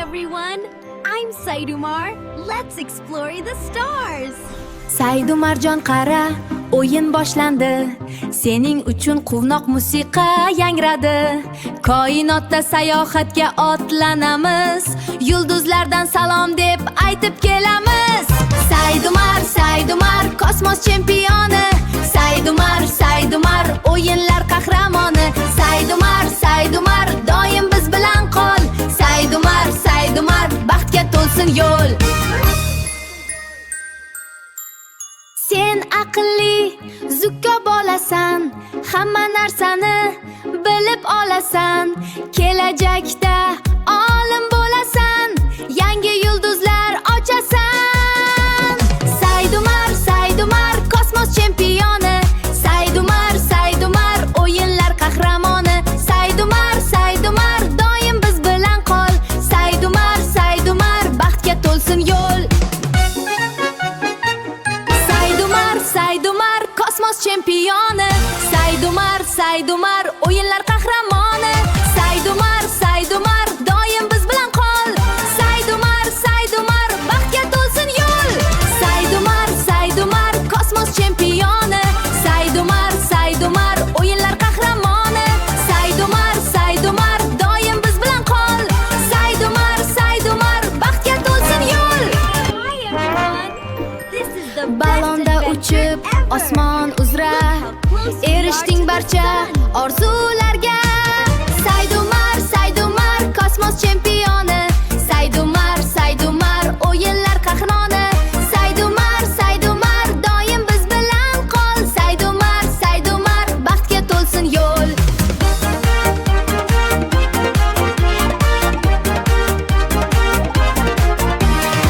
everyone! I'm Saidumar. Let's explore the stars. Saydumarjon qara, o'yin boshlandi. Sening uchun quvnoq musiqa yangradi. Koinotda sayohatga otlanamiz. Yulduzlardan salom deb aytib kelamiz. Saidumar, Saidumar, kosmos chempioni. Saidumar, Saidumar, o'yinlar qahramoni. Saidumar, Saidumar, doim biz bilan qol. Saidumar, Saidumar, baxtga to'lsin yo'l. Sen aqlli, zukko bolasan, hamma narsani bilib olasan. Kelajakda olim bo'lasan, yangi yulduzlar ochasan. Saidumar, Saidumar, kosmos chempioni. Saidumar, Saidumar, o'yinlar qahramoni. Saidumar, Saidumar, doim biz bilan qol. Saidumar, Saidumar, baxtga to'lsin yo'l. Saidumar, kosmos chempioni. Saidumar, Saidumar, o'yinlar qahramoni. Saidumar, Saidumar, doim biz bilan qol. Saidumar, Saidumar, baxtga to'lsin yo'l. Saidumar, Saidumar, kosmos chempioni. Saidumar, Saidumar, o'yinlar qahramoni. Saidumar, Saidumar, doim biz bilan qol. Saidumar, Saidumar, baxtga to'lsin yo'l. Hi everyone! This is the Balonda uchib, osmon uzra, erishding barcha orzularga.